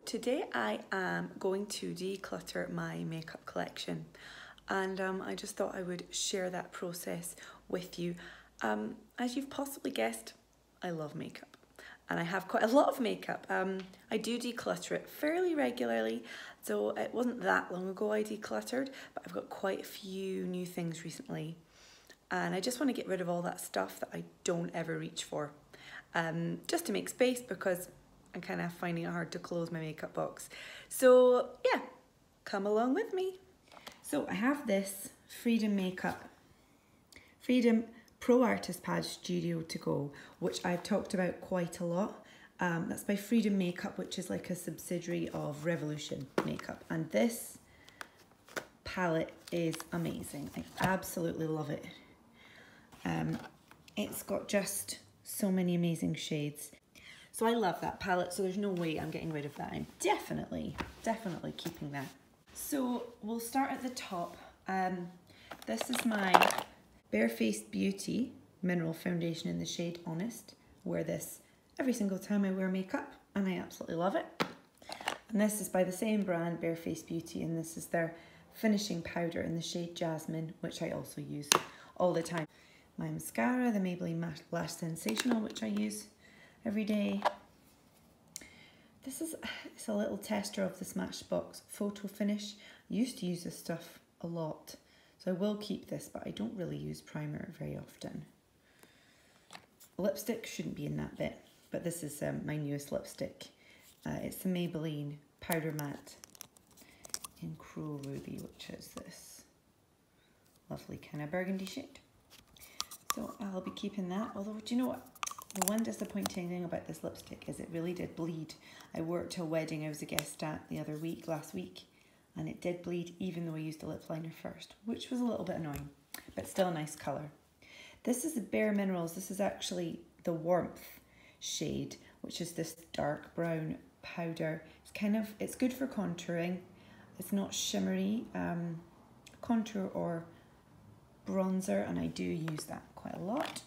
Today I am going to declutter my makeup collection, and I just thought I would share that process with you. As you've possibly guessed, I love makeup and I have quite a lot of makeup. I do declutter it fairly regularly, so it wasn't that long ago I decluttered, but I've got quite a few new things recently and I just want to get rid of all that stuff that I don't ever reach for, just to make space because I'm kind of finding it hard to close my makeup box. So yeah, come along with me. So I have this Freedom Pro Artist Pad Studio to Go, which I've talked about quite a lot. That's by Freedom Makeup, which is like a subsidiary of Revolution Makeup. And this palette is amazing. I absolutely love it. It's got just so many amazing shades. So I love that palette, so there's no way I'm getting rid of that. I'm definitely keeping that. So we'll start at the top. This is my Barefaced Beauty Mineral Foundation in the shade Honest. I wear this every single time I wear makeup and I absolutely love it. And this is by the same brand, Barefaced Beauty, and this is their finishing powder in the shade Jasmine, which I also use all the time. My mascara, the Maybelline Matte Lash Sensational, which I use every day. It's a little tester of the Smashbox Photo Finish. I used to use this stuff a lot, so I will keep this, but I don't really use primer very often. Lipstick shouldn't be in that bit, but this is my newest lipstick. It's the Maybelline Powder Matte in Cruel Ruby, which is this lovely kind of burgundy shade. So I'll be keeping that, although do you know what? The one disappointing thing about this lipstick is it really did bleed. I worked a wedding I was a guest at last week, and it did bleed even though I used a lip liner first, which was a little bit annoying, but still a nice colour. This is the Bare Minerals. This is actually the Warmth shade, which is this dark brown powder. It's good for contouring. It's not shimmery contour or bronzer, and I do use that quite a lot.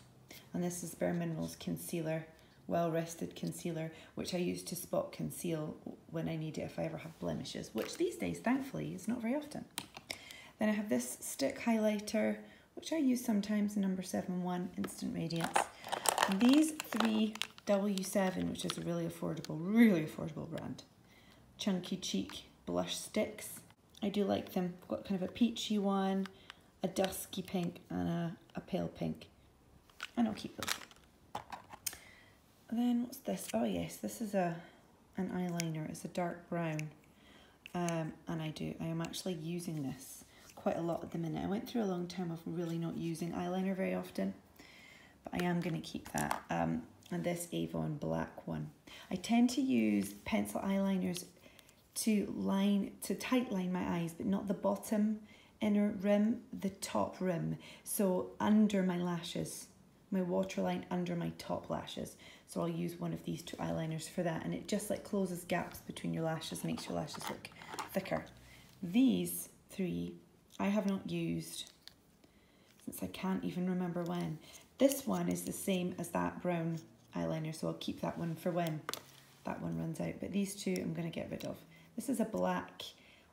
And this is Bare Minerals Concealer, Well Rested Concealer, which I use to spot conceal when I need it if I ever have blemishes, which these days, thankfully, is not very often. Then I have this stick highlighter, which I use sometimes, number 7-1 Instant Radiance. And these three W7, which is a really affordable brand. Chunky Cheek blush sticks. I do like them. I've got kind of a peachy one, a dusky pink, and a pale pink. And I'll keep those. And then what's this? Oh yes, this is an eyeliner. It's a dark brown. And I am actually using this quite a lot at the minute. I went through a long time of really not using eyeliner very often, but I am going to keep that. And this Avon black one. I tend to use pencil eyeliners to tight line my eyes, but not the bottom inner rim, the top rim. So under my lashes, my waterline under my top lashes. So I'll use one of these two eyeliners for that, and it just like closes gaps between your lashes, makes your lashes look thicker. These three I have not used since I can't even remember when. This one is the same as that brown eyeliner, so I'll keep that one for when that one runs out. But these two I'm going to get rid of. This is a black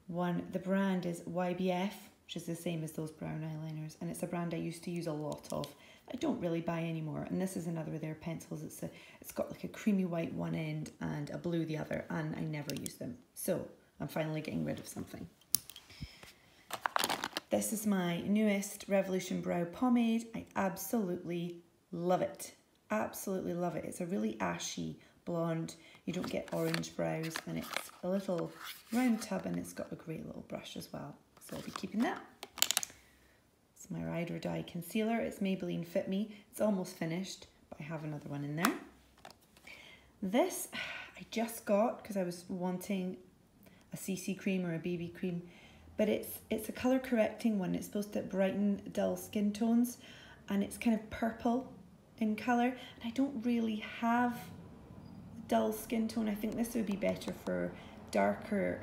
one. The brand is YBF, which is the same as those brown eyeliners, and it's a brand I used to use a lot of. I don't really buy anymore. And this is another of their pencils. It's got like a creamy white one end and a blue the other, and I never use them. So I'm finally getting rid of something. This is my newest Revolution Brow Pomade. I absolutely love it. Absolutely love it. It's a really ashy blonde. You don't get orange brows, and it's a little round tub, and it's got a great little brush as well. So I'll be keeping that. It's my Ride or Die concealer. It's Maybelline Fit Me. It's almost finished, but I have another one in there. This I just got because I was wanting a CC cream or a BB cream, but it's a colour correcting one. It's supposed to brighten dull skin tones, and it's kind of purple in colour, and I don't really have dull skin tone. I think this would be better for darker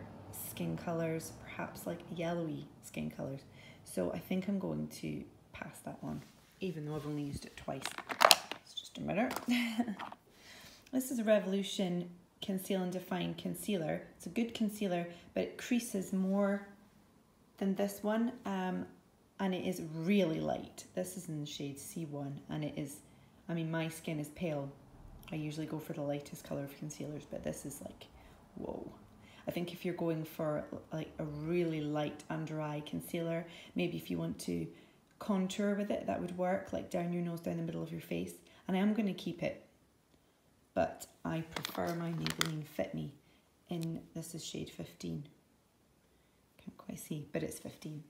skin colours, perhaps like yellowy skin colours. So I think I'm going to pass that one, even though I've only used it twice. It's just a minute. This is a Revolution Conceal and Define concealer. It's a good concealer, but it creases more than this one, and it is really light. This is in the shade C1, and it is, I mean, my skin is pale. I usually go for the lightest colour of concealers, but this is like, whoa. I think if you're going for like a really light under eye concealer, maybe if you want to contour with it, that would work, like down your nose, down the middle of your face. And I am going to keep it, but I prefer my Maybelline Fit Me in, this is shade 15. Can't quite see, but it's 15.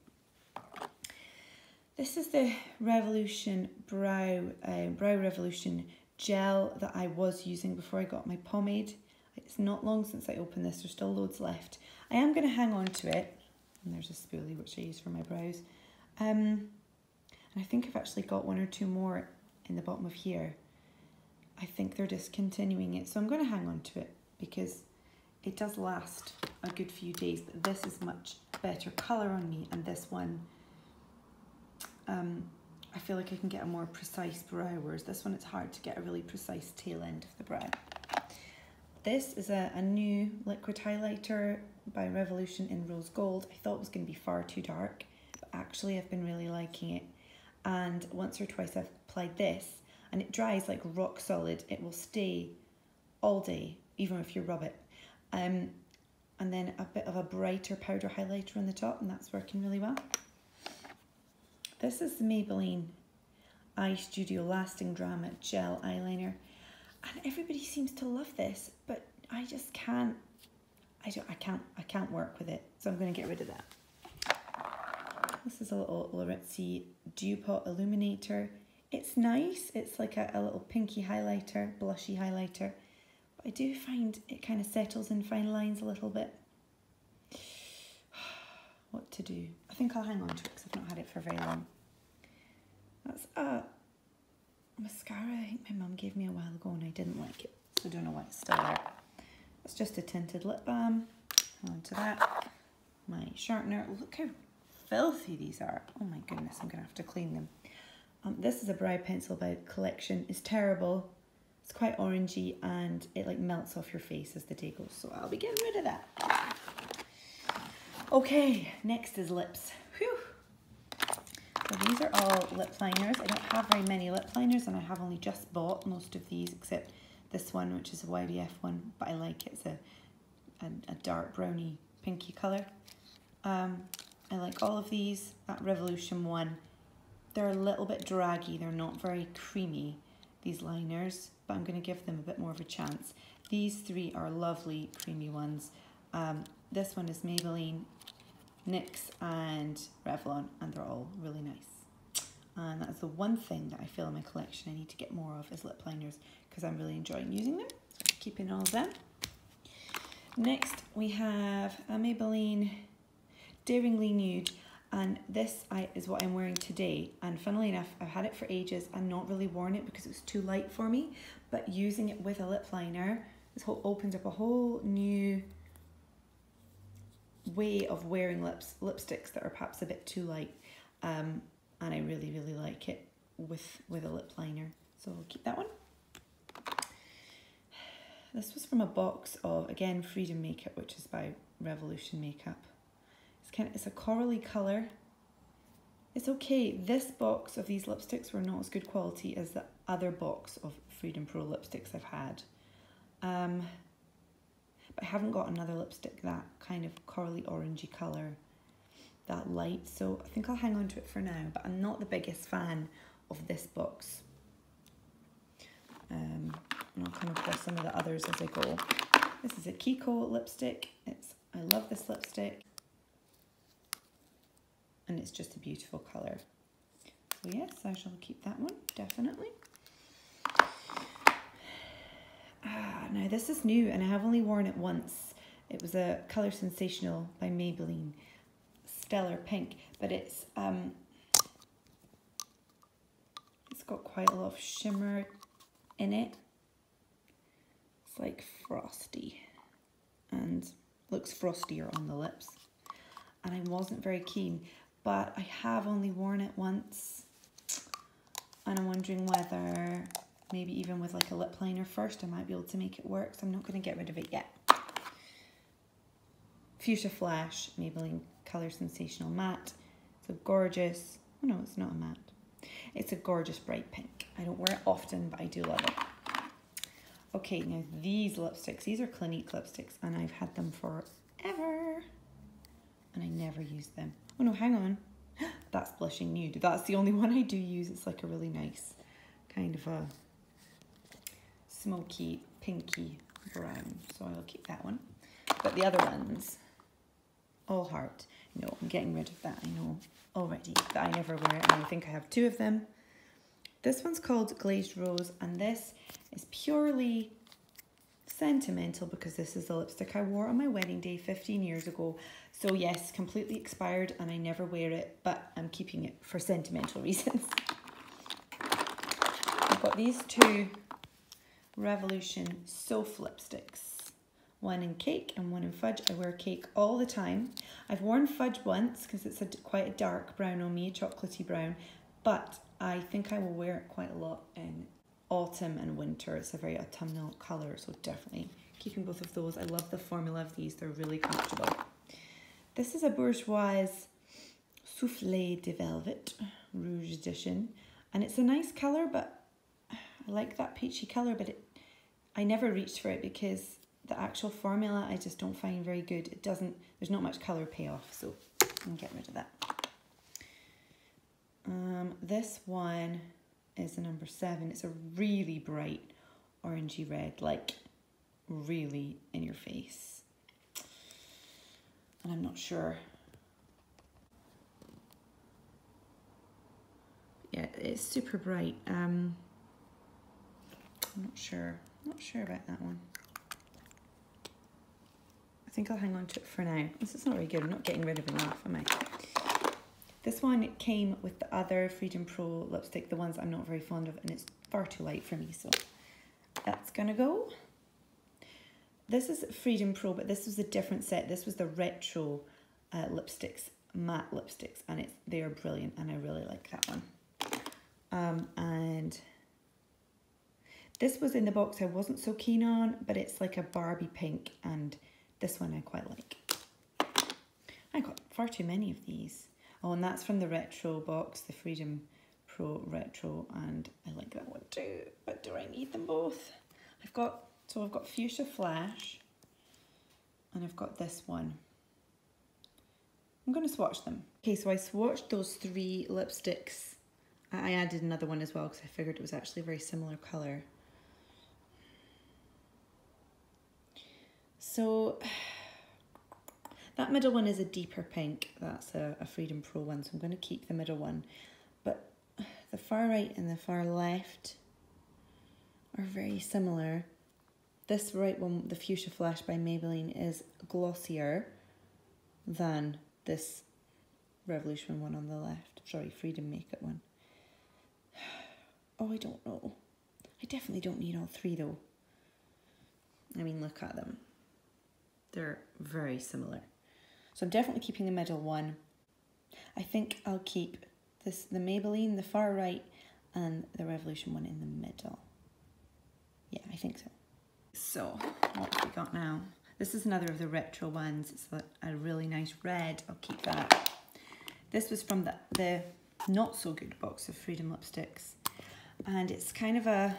This is the Revolution Brow Revolution gel that I was using before I got my pomade. It's not long since I opened this, there's still loads left. I am going to hang on to it, and there's a spoolie which I use for my brows. And I think I've actually got one or two more in the bottom of here. I think they're discontinuing it, so I'm going to hang on to it because it does last a good few days, but this is much better colour on me, and this one, I feel like I can get a more precise brow, whereas this one it's hard to get a really precise tail end of the brow. This is a new liquid highlighter by Revolution in Rose Gold. I thought it was going to be far too dark, but actually I've been really liking it. And once or twice I've applied this, and it dries like rock solid. It will stay all day, even if you rub it. And then a bit of a brighter powder highlighter on the top, and that's working really well. This is the Maybelline Eye Studio Lasting Drama Gel Eyeliner. And everybody seems to love this, but I just can't, I can't work with it. So I'm going to get rid of that. This is a little Loretzi Dew Pot Illuminator. It's nice. It's like a little pinky highlighter, blushy highlighter. But I do find it kind of settles in fine lines a little bit. What to do? I think I'll hang on to it because I've not had it for very long. That's a mascara I think my mum gave me a while ago and I didn't like it. So I don't know why it's still there. It's just a tinted lip balm. Hang on to that. My sharpener. Look how filthy these are. Oh my goodness, I'm going to have to clean them. This is a brow pencil by Collection. It's terrible. It's quite orangey and it like melts off your face as the day goes. So I'll be getting rid of that. Okay, next is lips. Whew. So these are all lip liners. I don't have very many lip liners and I have only just bought most of these except this one, which is a YDF one, but I like it. It's a dark browny pinky colour. I like all of these. That Revolution one. They're a little bit draggy. They're not very creamy, these liners, but I'm going to give them a bit more of a chance. These three are lovely creamy ones. This one is Maybelline, NYX and Revlon, and they're all really nice. And that's the one thing that I feel in my collection I need to get more of is lip liners because I'm really enjoying using them. So I'm keeping all of them. Next we have a Maybelline Daringly Nude, and this is what I'm wearing today, and funnily enough I've had it for ages and not really worn it because it was too light for me, but using it with a lip liner, this opens up a whole new way of wearing lipsticks that are perhaps a bit too light, and I really like it with a lip liner, so I'll keep that one. This was from a box of, again, Freedom Makeup, which is by Revolution Makeup. It's a corally colour. It's okay. This box of these lipsticks were not as good quality as the other box of Freedom Pro lipsticks I've had. But I haven't got another lipstick that kind of corally orangey colour, that light, so I think I'll hang on to it for now, but I'm not the biggest fan of this box. And I'll come across some of the others as I go. This is a Kiko lipstick. I love this lipstick. And it's just a beautiful colour. So yes, I shall keep that one, definitely. Now this is new and I have only worn it once. It was a Colour Sensational by Maybelline, Stellar Pink, but it's got quite a lot of shimmer in it. It's like frosty and looks frostier on the lips. And I wasn't very keen, but I have only worn it once and I'm wondering whether maybe even with like a lip liner first, I might be able to make it work, so I'm not going to get rid of it yet. Fuchsia Flash, Maybelline Colour Sensational Matte. It's a gorgeous, oh no, it's not a matte. It's a gorgeous bright pink. I don't wear it often, but I do love it. Okay, now these lipsticks, these are Clinique lipsticks, and I've had them forever, and I never use them. Oh no, hang on. That's Blushing Nude. That's the only one I do use. It's like a really nice kind of a smoky, pinky brown. So I'll keep that one. But the other ones, All Heart. No, I'm getting rid of that. I know already that I never wear it, and I think I have 2 of them. This one's called Glazed Rose, and this is purely sentimental because this is the lipstick I wore on my wedding day 15 years ago. So yes, completely expired and I never wear it, but I'm keeping it for sentimental reasons. I've got these 2 Revolution Soph lipsticks. One in Cake and one in Fudge. I wear Cake all the time. I've worn Fudge once because it's quite a dark brown on me, a chocolatey brown, but I think I will wear it quite a lot in autumn and winter. It's a very autumnal colour, so definitely keeping both of those. I love the formula of these, they're really comfortable. This is a Bourjois Soufflé de Velvet Rouge Edition, and it's a nice colour, but I like that peachy colour, but I never reached for it because the actual formula I just don't find very good. It doesn't, there's not much colour payoff, so I can get rid of that. This one is a number 7. It's a really bright orangey red, like really in your face. And I'm not sure. Yeah, it's super bright. I'm not sure. Not sure about that one. I think I'll hang on to it for now. This is not very good. I'm not getting rid of enough, am I? This one came with the other Freedom Pro lipstick, the ones I'm not very fond of, and it's far too light for me, so that's gonna go. This is Freedom Pro, but this was a different set. This was the retro lipsticks, matte lipsticks, and they are brilliant, and I really like that one. And this was in the box I wasn't so keen on, but it's like a Barbie pink, and this one I quite like. I got far too many of these. Oh, and that's from the retro box, the Freedom Pro Retro, and I like that one too, but do I need them both? I've got Fuchsia Flash, and I've got this one. I'm going to swatch them. Okay, so I swatched those 3 lipsticks. I added another one as well because I figured it was actually a very similar colour. So that middle one is a deeper pink. That's a Freedom Pro one, so I'm going to keep the middle one. But the far right and the far left are very similar. This right one, the Fuchsia Flash by Maybelline, is glossier than this Revolution one on the left. Sorry, Freedom Makeup one. Oh, I don't know. I definitely don't need all 3 though. I mean, look at them. They're very similar. So I'm definitely keeping the middle one. I think I'll keep the Maybelline, the far right, and the Revolution one in the middle. Yeah, I think so. So, what have we got now? This is another of the retro ones. It's a really nice red. I'll keep that. This was from the not so good box of Freedom lipsticks. And it's kind of a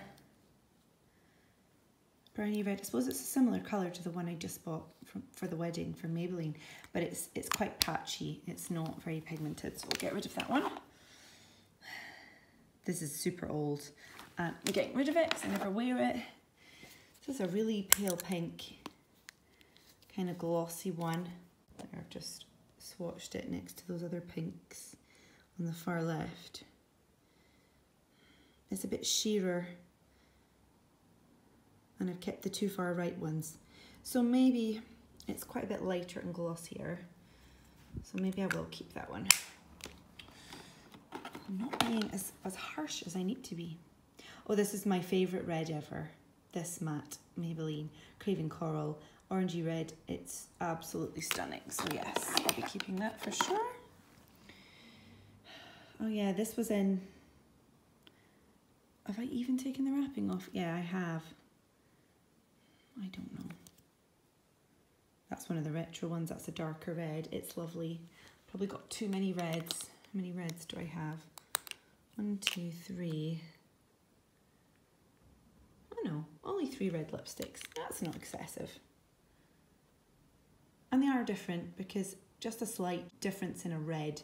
brownie red. I suppose it's a similar colour to the one I just bought for the wedding from Maybelline, but it's quite patchy. It's not very pigmented, so we'll get rid of that one. This is super old. I'm getting rid of it because I never wear it. This is a really pale pink, kind of glossy one. I've just swatched it next to those other pinks on the far left. It's a bit sheerer, and I've kept the 2 far right ones. So maybe it's quite a bit lighter and glossier. So maybe I will keep that one. I'm not being as harsh as I need to be. Oh, this is my favourite red ever. This matte Maybelline Craving Coral orangey red. It's absolutely stunning. So yes, I'll be keeping that for sure. Oh yeah, this was in Have I even taken the wrapping off? Yeah, I have. I don't know. That's one of the retro ones. That's a darker red. It's lovely. Probably got too many reds. How many reds do I have? 1, 2, 3. Oh no, only 3 red lipsticks. That's not excessive. And they are different because just a slight difference in a red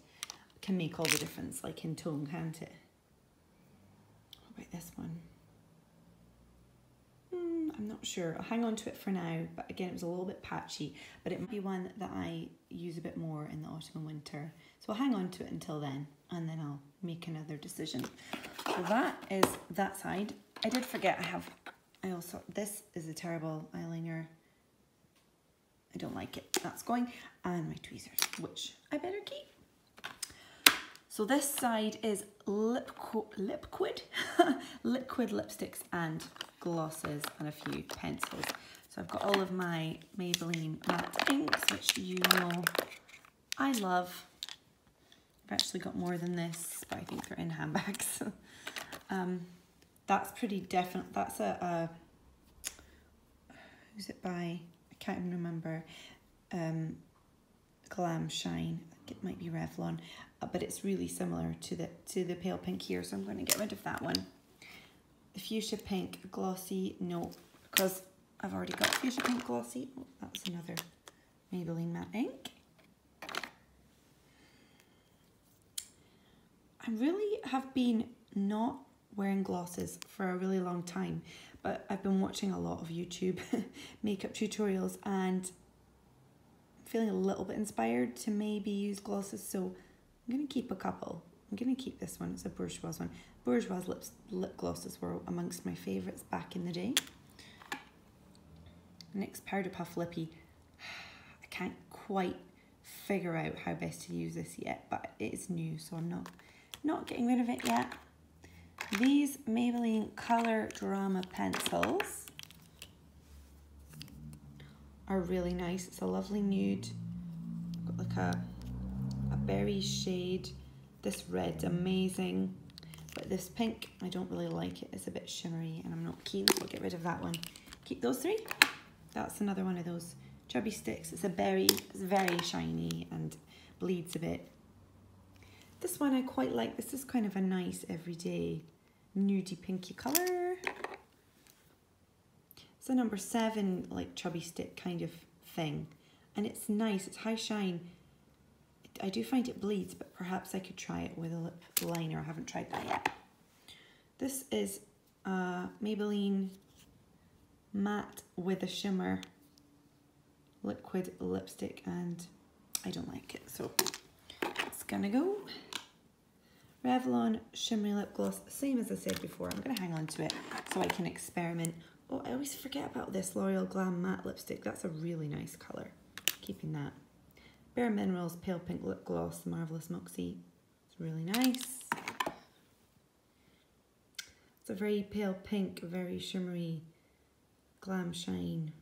can make all the difference, like in tone, can't it? What about this one? I'm not sure. I'll hang on to it for now, but again, it was a little bit patchy, but it might be one that I use a bit more in the autumn and winter. So I'll hang on to it until then, and then I'll make another decision. So that is that side. I did forget this is a terrible eyeliner. I don't like it. That's going. And my tweezers, which I better keep. So this side is liquid lipsticks and glosses and a few pencils. So I've got all of my Maybelline matte inks, which you know I love. I've actually got more than this, but I think they're in handbags. That's pretty definite. That's who's it by? I can't even remember. Glam Shine. I think it might be Revlon, but it's really similar to the pale pink here, so I'm going to get rid of that one. The fuchsia pink glossy, no, because I've already got fuchsia pink glossy. Oh, that's another Maybelline matte ink. I really have been not wearing glosses for a really long time, but I've been watching a lot of YouTube makeup tutorials and I'm feeling a little bit inspired to maybe use glosses, so I'm going to keep a couple. I'm going to keep this one. It's a Bourjois one. Bourjois lip glosses were amongst my favourites back in the day. Next, Powder Puff Lippy. I can't quite figure out how best to use this yet, but it is new, so I'm not getting rid of it yet. These Maybelline Color Drama pencils are really nice. It's a lovely nude. Got like a berry shade. This red's amazing, but this pink, I don't really like it. It's a bit shimmery and I'm not keen, so I'll get rid of that one. Keep those 3. That's another one of those chubby sticks. It's a berry, it's very shiny and bleeds a bit. This one I quite like. This is kind of a nice everyday nudie pinky colour. It's a number 7 like chubby stick kind of thing, and it's nice. It's high shine. I do find it bleeds, but perhaps I could try it with a lip liner. I haven't tried that yet. This is Maybelline matte with a shimmer liquid lipstick, and I don't like it, so it's gonna go. Revlon shimmery lip gloss, same as I said before. I'm gonna hang on to it so I can experiment. Oh, I always forget about this L'Oreal Glam matte lipstick. That's a really nice color. Keeping that. Bare Minerals Pale Pink Lip Gloss, Marvelous Moxie. It's really nice. It's a very pale pink, very shimmery Glam Shine.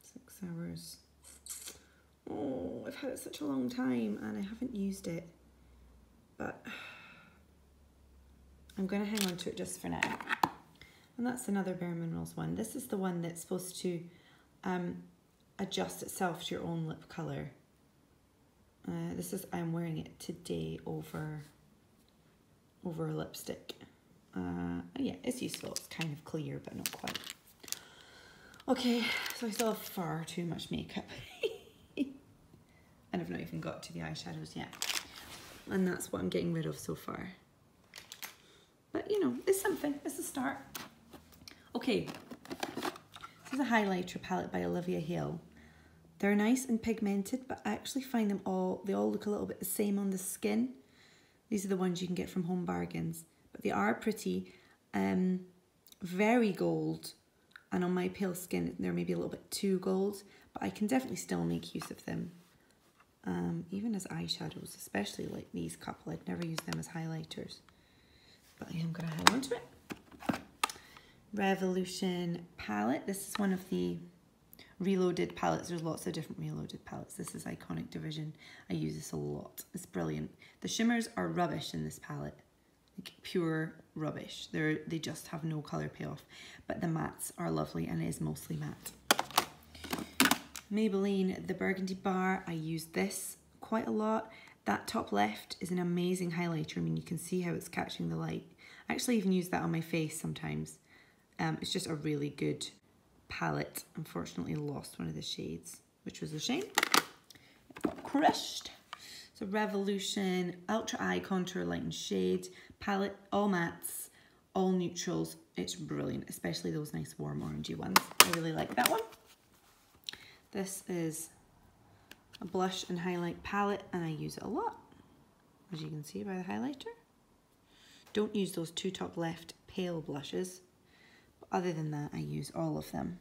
6 hours. Oh, I've had it such a long time and I haven't used it. But I'm going to hang on to it just for now. And that's another Bare Minerals one. This is the one that's supposed to adjust itself to your own lip colour. I'm wearing it today over a lipstick. Yeah, it's useful. It's kind of clear, but not quite. Okay, so I still have far too much makeup. And I've not even got to the eyeshadows yet. And that's what I'm getting rid of so far. But you know, it's something. It's a start. Okay, this is a highlighter palette by Olivia Hale. They're nice and pigmented, but I actually find they all look a little bit the same on the skin. These are the ones you can get from Home Bargains, but they are pretty, very gold, and on my pale skin they're maybe a little bit too gold, but I can definitely still make use of them, even as eyeshadows, especially like these couple. I'd never use them as highlighters, but I am going to hang on to it. Revolution palette. This is one of the Reloaded palettes. There's lots of different Reloaded palettes. This is Iconic Division. I use this a lot. It's brilliant. The shimmers are rubbish in this palette. like pure rubbish. They just have no colour payoff. But the mattes are lovely and it is mostly matte. Maybelline, the Burgundy Bar, I use this quite a lot. That top left is an amazing highlighter. I mean, you can see how it's catching the light. I actually even use that on my face sometimes. It's just a really good palette. Unfortunately, lost one of the shades, which was a shame. It got crushed. So Revolution, Ultra Eye Contour Light and Shade palette, all mattes, all neutrals. It's brilliant, especially those nice warm orangey ones. I really like that one. This is a blush and highlight palette and I use it a lot, as you can see by the highlighter. Don't use those two top left pale blushes, but other than that I use all of them.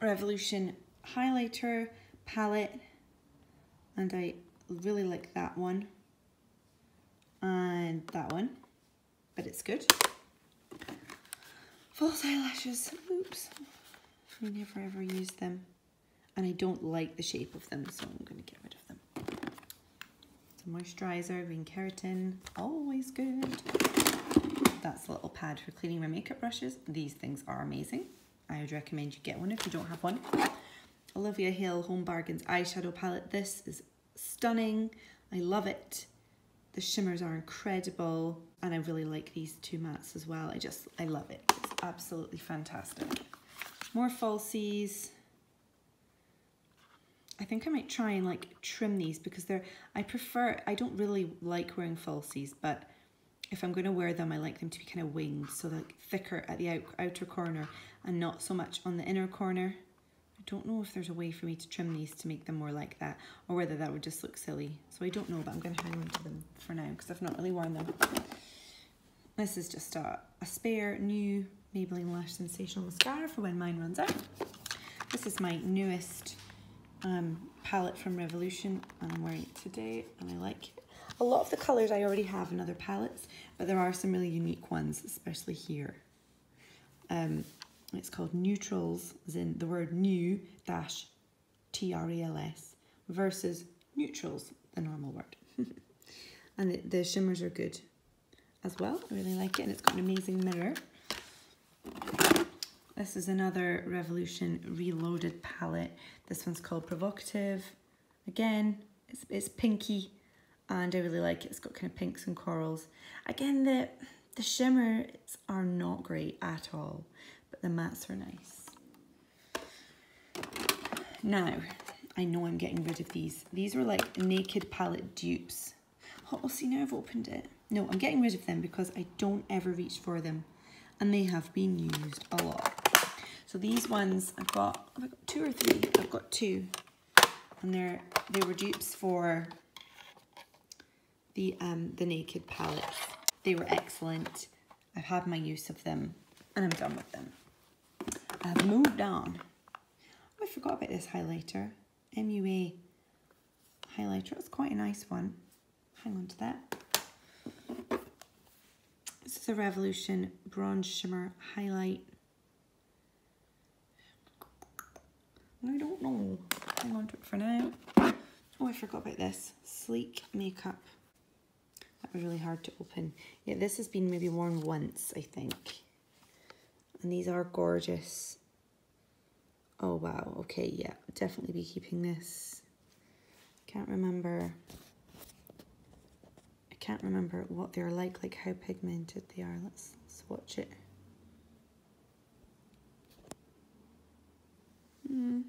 Revolution highlighter palette, and I really like that one and that one, but it's good. False eyelashes, oops, I never ever use them. And I don't like the shape of them, so I'm going to get rid of them. Some moisturiser, green keratin, always good. That's a little pad for cleaning my makeup brushes. These things are amazing. I would recommend you get one if you don't have one. Olivia Hill Home Bargains eyeshadow palette. This is stunning. I love it. The shimmers are incredible. And I really like these two mattes as well. I love it. It's absolutely fantastic. More falsies. I think I might try and like trim these because I don't really like wearing falsies, but if I'm going to wear them, I like them to be kind of winged, so like thicker at the outer corner and not so much on the inner corner. I don't know if there's a way for me to trim these to make them more like that, or whether that would just look silly. So I don't know, but I'm going to hang on to them for now because I've not really worn them. This is just a spare new Maybelline Lash Sensational Mascara for when mine runs out. This is my newest palette from Revolution and I'm wearing it today and I like it. A lot of the colours I already have in other palettes, but there are some really unique ones, especially here. It's called Neutrals, as in the word new dash TRALS versus neutrals, the normal word. And the shimmers are good as well. I really like it and it's got an amazing mirror. This is another Revolution Reloaded palette. This one's called Provocative. Again, it's pinky and I really like it. It's got kind of pinks and corals. Again, the shimmers are not great at all, but the mattes are nice. Now, I know I'm getting rid of these. These were like Naked palette dupes. Oh, well, see, now I've opened it. No, I'm getting rid of them because I don't ever reach for them and they have been used a lot. So these ones, have I got two or three? I've got two. And they were dupes for the Naked palettes. They were excellent. I've had my use of them and I'm done with them. I've moved on. Oh, I forgot about this highlighter. MUA highlighter. It's quite a nice one. Hang on to that. This is a Revolution Bronze Shimmer Highlight. I don't know. Hang on to it for now. Oh, I forgot about this. Sleek Makeup. That was really hard to open. Yeah, this has been maybe worn once, I think. And these are gorgeous. Oh, wow. Okay, yeah. Definitely be keeping this. Can't remember. I can't remember what they're like how pigmented they are. Let's swatch it. Not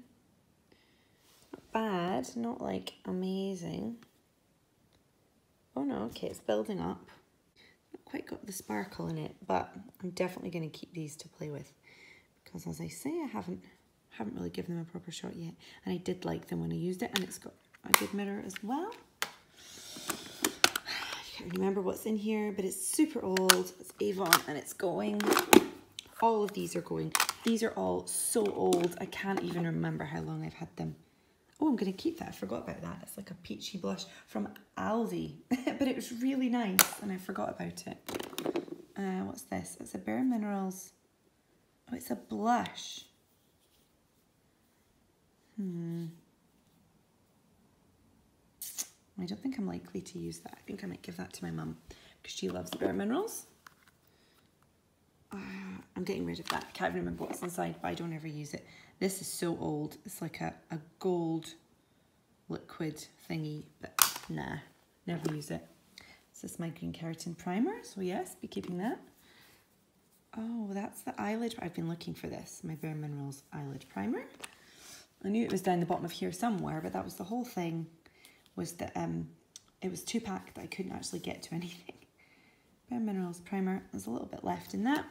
bad, not like amazing. Oh no, okay, it's building up. Not quite got the sparkle in it, but I'm definitely going to keep these to play with because, as I say, I haven't really given them a proper shot yet, and I did like them when I used it, and it's got a good mirror as well. I can't remember what's in here, but it's super old. It's Avon, and it's going. All of these are going. These are all so old, I can't even remember how long I've had them. Oh, I'm going to keep that. I forgot about that. It's like a peachy blush from Aldi, but it was really nice, and I forgot about it. What's this? It's a Bare Minerals. Oh, it's a blush. I don't think I'm likely to use that. I think I might give that to my mum because she loves the Bare Minerals. I'm getting rid of that. I can't remember what's inside, but I don't ever use it. This is so old. It's like a gold liquid thingy, but nah, never use it. This is my green keratin primer, so yes, be keeping that. Oh, that's the eyelid. I've been looking for this, my Bare Minerals eyelid primer. I knew it was down the bottom of here somewhere, but that was the whole thing, was that it was 2-pack that I couldn't actually get to anything. Bare Minerals primer, there's a little bit left in that.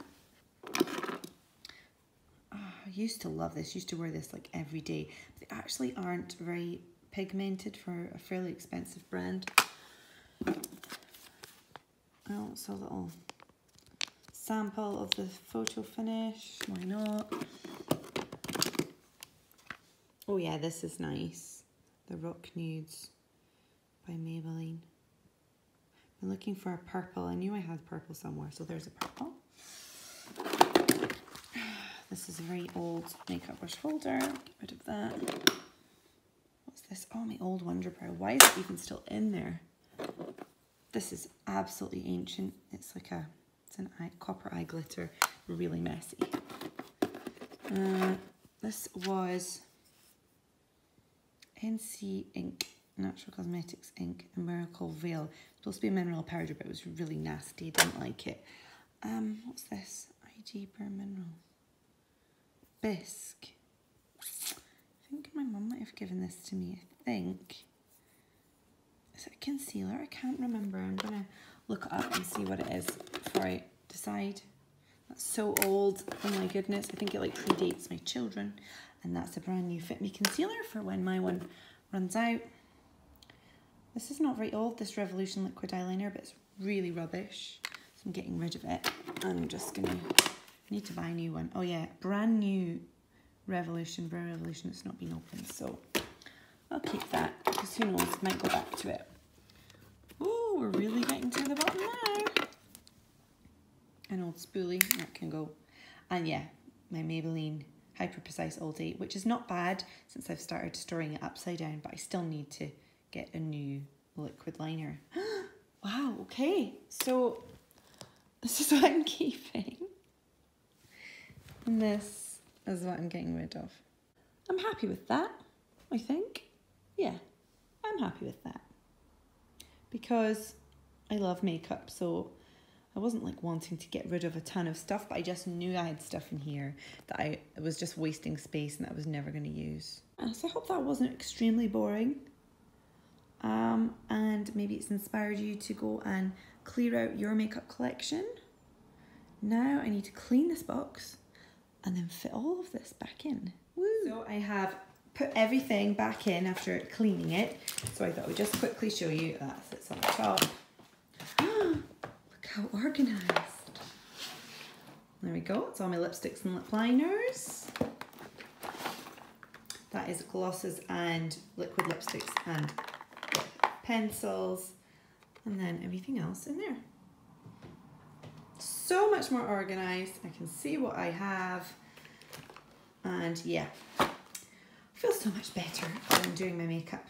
I used to love this, used to wear this like every day. They actually aren't very pigmented for a fairly expensive brand. Oh, it's a little sample of the photo finish, why not? Oh yeah, this is nice. The Rock Nudes by Maybelline. I'm looking for a purple. I knew I had purple somewhere, so there's a purple. This is a very old makeup brush holder. Get rid of that. What's this? Oh, my old Wonder Brow. Why is it even still in there? This is absolutely ancient. It's like it's an copper eye glitter. Really messy. This was NC Ink, Natural Cosmetics Ink, a Miracle Veil. It's supposed to be a mineral powder, but it was really nasty. Didn't like it. What's this? IG Bare Mineral. Bisque. I think my mum might have given this to me. I think. Is it a concealer? I can't remember. I'm going to look it up and see what it is before I decide. That's so old. Oh my goodness. I think it like predates my children. And that's a brand new Fit Me concealer for when my one runs out. This is not very old, this Revolution liquid eyeliner, but it's really rubbish. So I'm getting rid of it. I'm just going to need to buy a new one. Oh yeah, brand new Revolution, Brow Revolution. It's not been opened, so I'll keep that because who knows, might go back to it. Oh, we're really getting to the bottom now. An old spoolie, that can go. And yeah, my Maybelline Hyper Precise All Day, which is not bad since I've started storing it upside down, but I still need to get a new liquid liner. Wow, okay, so this is what I'm keeping. And this is what I'm getting rid of. I'm happy with that, I think. Yeah, I'm happy with that. Because I love makeup, so I wasn't like wanting to get rid of a ton of stuff, but I just knew I had stuff in here that I was just wasting space and that I was never going to use. So I hope that wasn't extremely boring. And maybe it's inspired you to go and clear out your makeup collection. Now I need to clean this box and then fit all of this back in. Woo! So I have put everything back in after cleaning it. So I thought I would just quickly show you that sits on the top. Look how organized. There we go. It's all my lipsticks and lip liners. That is glosses and liquid lipsticks and pencils, and then everything else in there. So much more organized. I can see what I have, and yeah, I feel so much better when I'm doing my makeup.